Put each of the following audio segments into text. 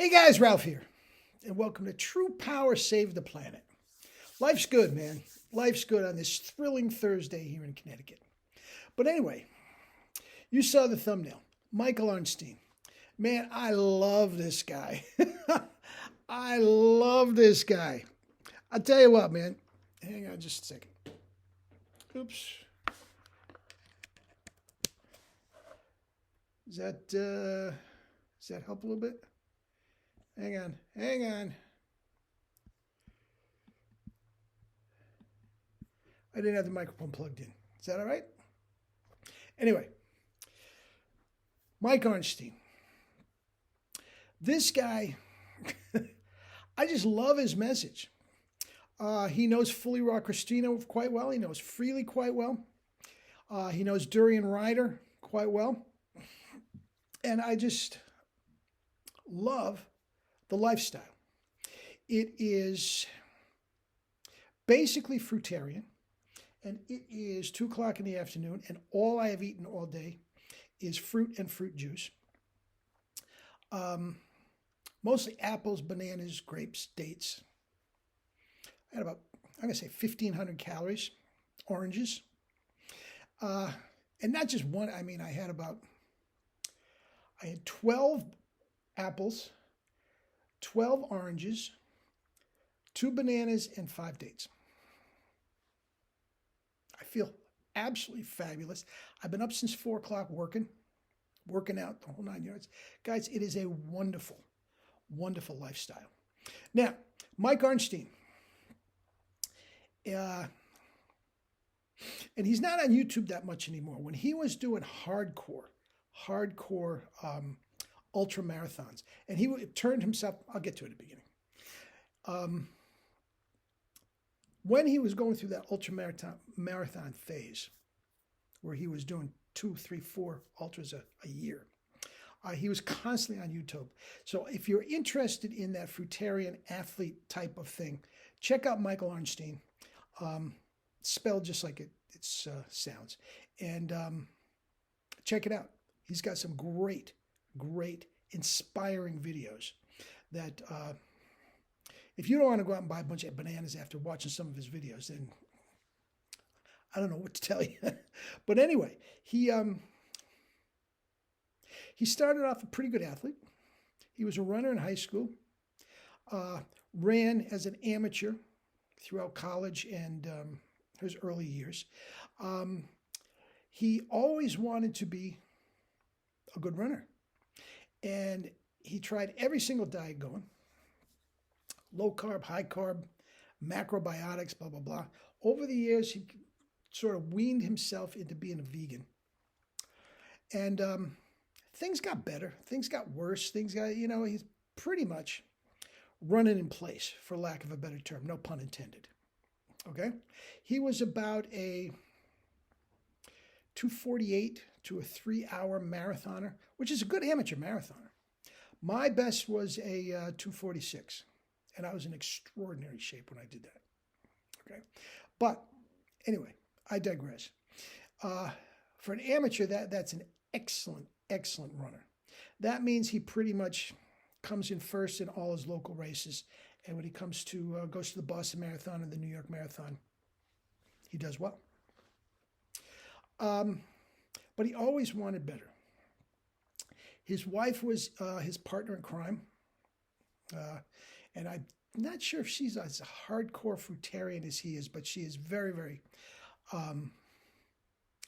Hey guys, Ralph here, and welcome to True Power Save the Planet. Life's good, man. Life's good on this thrilling Thursday here in Connecticut. But anyway, you saw the thumbnail. Michael Arnstein. Man, I love this guy. I love this guy. I'll tell you what, man. Hang on just a second. Oops. Does that help a little bit? Hang on. I didn't have the microphone plugged in. Is that all right? Anyway, Mike Arnstein. This guy, I just love his message. He knows Fully Raw Christina quite well. He knows Freely quite well. He knows Durian Rider quite well. And I just love the lifestyle. It is basically fruitarian, and it is 2 o'clock in the afternoon, and all I have eaten all day is fruit and fruit juice. Mostly apples, bananas, grapes, dates. I had about, I'm going to say 1,500 calories, oranges. And not just one, I had 12 apples, 12 oranges, 2 bananas, and 5 dates. I feel absolutely fabulous. I've been up since 4 o'clock working out the whole 9 yards. Guys, it is a wonderful, wonderful lifestyle. Now, Mike Arnstein, and he's not on YouTube that much anymore. When he was doing hardcore ultra marathons, and he turned himself, I'll get to it at the beginning. When he was going through that ultra marathon phase, where he was doing 2, 3, 4 ultras a year, he was constantly on YouTube. So if you're interested in that fruitarian athlete type of thing, check out Michael Arnstein, spelled just like it sounds, and check it out. He's got some great, inspiring videos that if you don't want to go out and buy a bunch of bananas after watching some of his videos, then I don't know what to tell you. But anyway, he started off a pretty good athlete. He was a runner in high school, ran as an amateur throughout college and his early years. He always wanted to be a good runner. And he tried every single diet going. Low carb, high carb, macrobiotics, blah, blah, blah. Over the years, he sort of weaned himself into being a vegan. And things got better. Things got worse. He's pretty much running in place, for lack of a better term. No pun intended. Okay? He was about a 2:48 to a 3-hour marathoner, which is a good amateur marathoner. My best was a 2:46, and I was in extraordinary shape when I did that. Okay, but anyway, I digress. For an amateur, that's an excellent runner. That means he pretty much comes in first in all his local races, and when he comes to goes to the Boston Marathon and the New York Marathon, he does well. But he always wanted better. His wife was his partner in crime. And I'm not sure if she's as hardcore fruitarian as he is, but she is very, very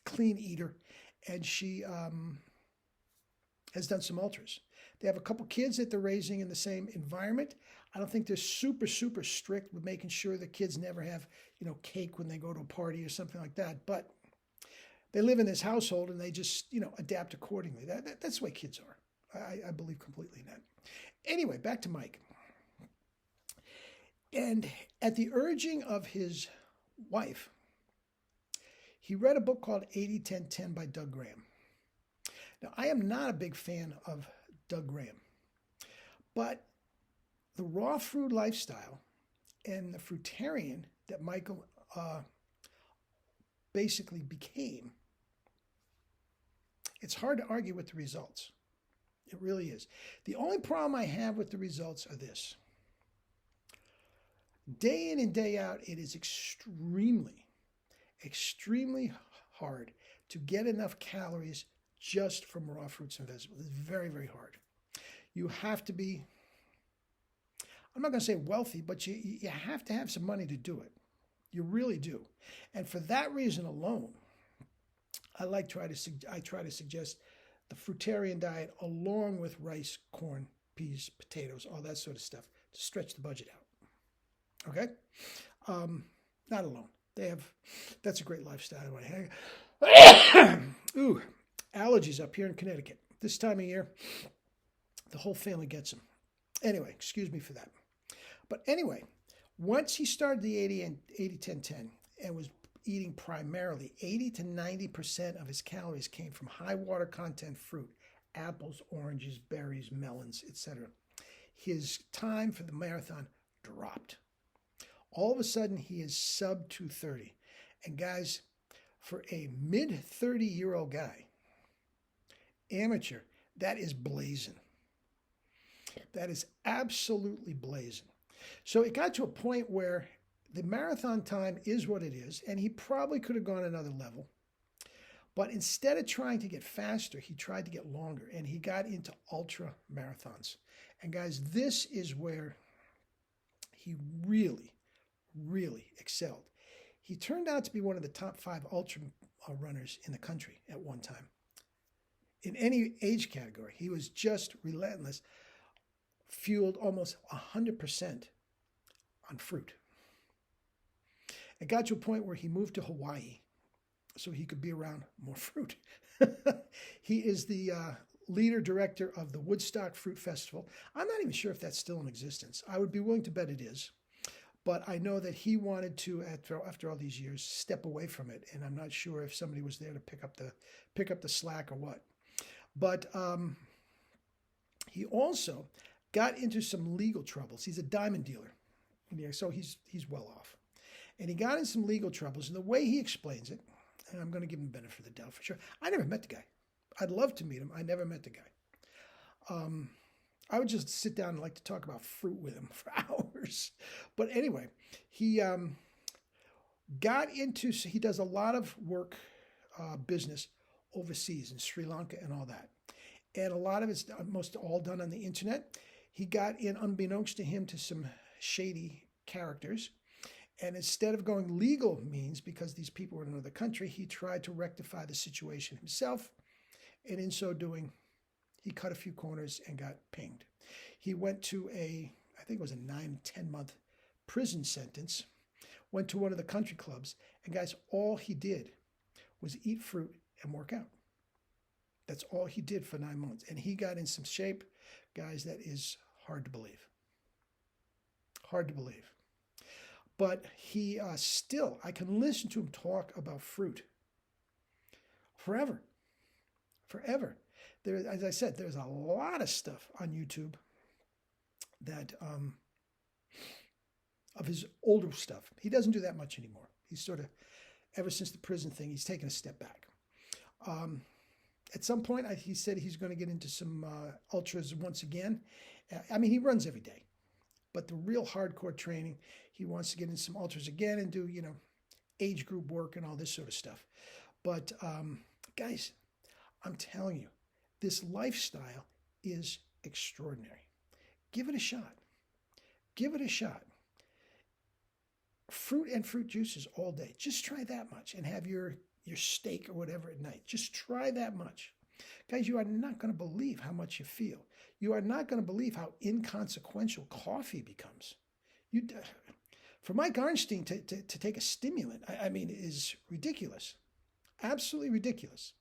clean eater. And she has done some ultras. They have a couple kids that they're raising in the same environment. I don't think they're super strict with making sure the kids never have, cake when they go to a party or something like that. But they live in this household and they just, adapt accordingly. That's the way kids are. I believe completely in that. Anyway, back to Mike. And at the urging of his wife, he read a book called 80-10-10 by Doug Graham. Now, I am not a big fan of Doug Graham, but the raw food lifestyle and the fruitarian that Michael basically became, it's hard to argue with the results. It really is. The only problem I have with the results are this. Day in and day out, it is extremely, extremely hard to get enough calories just from raw fruits and vegetables. It's very, very hard. You have to be, I'm not going to say wealthy, but you have to have some money to do it. You really do. And for that reason alone, I try to suggest the fruitarian diet along with rice, corn, peas, potatoes, all that sort of stuff to stretch the budget out. Okay? Not alone. That's a great lifestyle. Ooh, allergies up here in Connecticut. This time of year, the whole family gets them. Anyway, excuse me for that. But anyway, once he started the 80-10-10 and was eating primarily 80 to 90% of his calories came from high water content fruit, apples, oranges, berries, melons, etc. His time for the marathon dropped. All of a sudden, he is sub 230. And guys, for a mid 30-year-old guy, amateur, that is blazing. That is absolutely blazing. So it got to a point where the marathon time is what it is, and he probably could have gone another level. But instead of trying to get faster, he tried to get longer, and he got into ultra marathons. And guys, this is where he really, really excelled. He turned out to be one of the top 5 ultra runners in the country at one time. In any age category, he was just relentless, fueled almost 100% on fruit. It got to a point where he moved to Hawaii so he could be around more fruit. He is the leader director of the Woodstock Fruit Festival. I'm not even sure if that's still in existence. I would be willing to bet it is. But I know that he wanted to, after all these years, step away from it. And I'm not sure if somebody was there to pick up the slack or what. But he also got into some legal troubles. He's a diamond dealer, so he's well off. And he got in some legal troubles. And the way he explains it, and I'm going to give him the benefit of the doubt for sure. I never met the guy. I'd love to meet him. I never met the guy. I would just sit down and like to talk about fruit with him for hours. But anyway, he he does a lot of work, business overseas in Sri Lanka and all that. And a lot of it's most all done on the internet. He got in, unbeknownst to him, to some shady characters. And instead of going legal means, because these people were in another country, he tried to rectify the situation himself. And in so doing, he cut a few corners and got pinged. He went to I think it was a 9-10 month prison sentence, went to one of the country clubs, and guys, all he did was eat fruit and work out. That's all he did for 9 months. And he got in some shape, guys, that is hard to believe. Hard to believe. But he still, I can listen to him talk about fruit forever. Forever. There, as I said, there's a lot of stuff on YouTube that of his older stuff. He doesn't do that much anymore. He's sort of, ever since the prison thing, he's taken a step back. At some point, he said he's going to get into some ultras once again. I mean, he runs every day. But the real hardcore training, he wants to get in some ultras again and do, age group work and all this sort of stuff. But guys, I'm telling you, this lifestyle is extraordinary. Give it a shot. Give it a shot. Fruit and fruit juices all day. Just try that much and have your steak or whatever at night. Just try that much. Guys, you are not going to believe how much you feel. You are not going to believe how inconsequential coffee becomes. For Mike Arnstein to take a stimulant, I mean, is ridiculous. Absolutely ridiculous.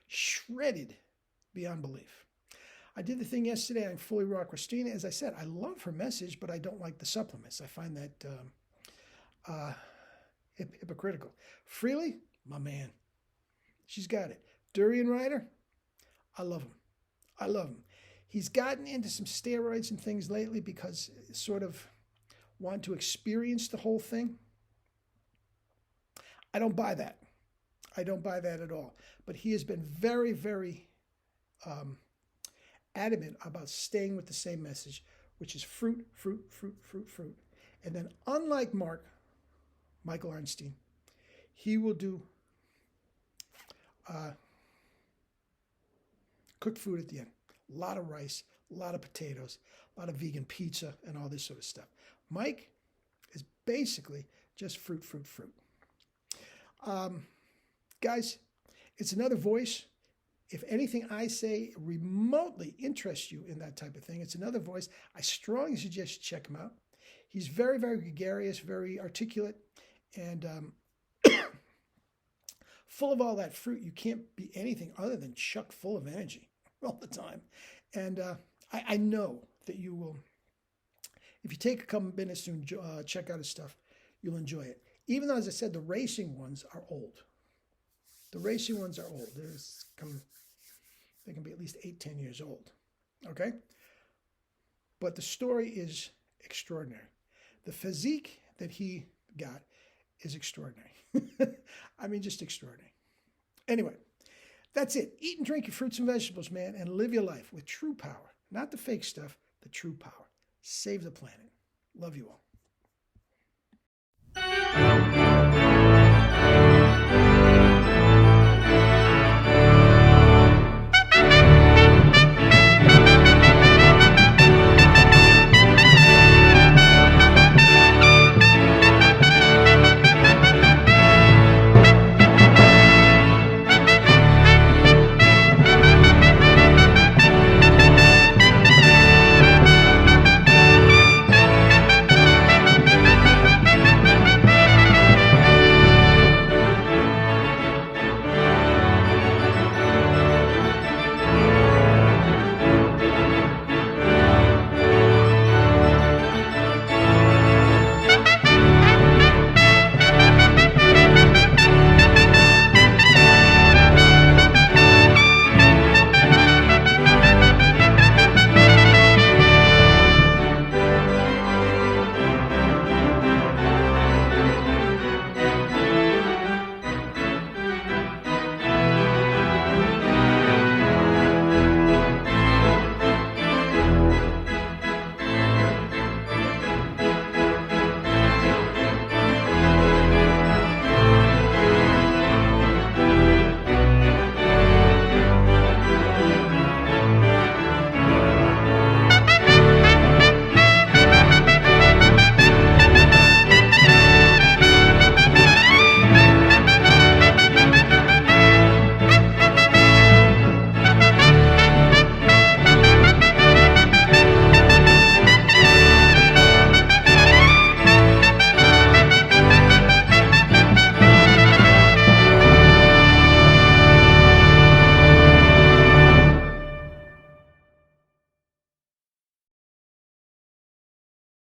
Shredded beyond belief. I did the thing yesterday on Fully Raw Christina. As I said, I love her message, but I don't like the supplements. I find that hypocritical. Freely, my man. She's got it. Durian Rider, I love him. I love him. He's gotten into some steroids and things lately because sort of want to experience the whole thing. I don't buy that. I don't buy that at all. But he has been very, very adamant about staying with the same message, which is fruit, fruit, fruit, fruit, fruit. And then, unlike Michael Arnstein, he will do cooked food at the end. A lot of rice, a lot of potatoes, a lot of vegan pizza, and all this sort of stuff. Mike is basically just fruit, fruit, fruit. Guys, it's another voice. If anything I say remotely interests you in that type of thing, it's another voice. I strongly suggest you check him out. He's very, very gregarious, very articulate, and full of all that fruit. You can't be anything other than chuck full of energy all the time. And I know that you will, if you take a couple minutes to check out his stuff, you'll enjoy it. Even though, as I said, the racing ones are old. The racing ones are old. They can be at least 8-10 years old. Okay? But the story is extraordinary. The physique that he got is extraordinary. I mean, just extraordinary. Anyway, that's it. Eat and drink your fruits and vegetables, man, and live your life with true power. Not the fake stuff, the true power. Save the planet. Love you all.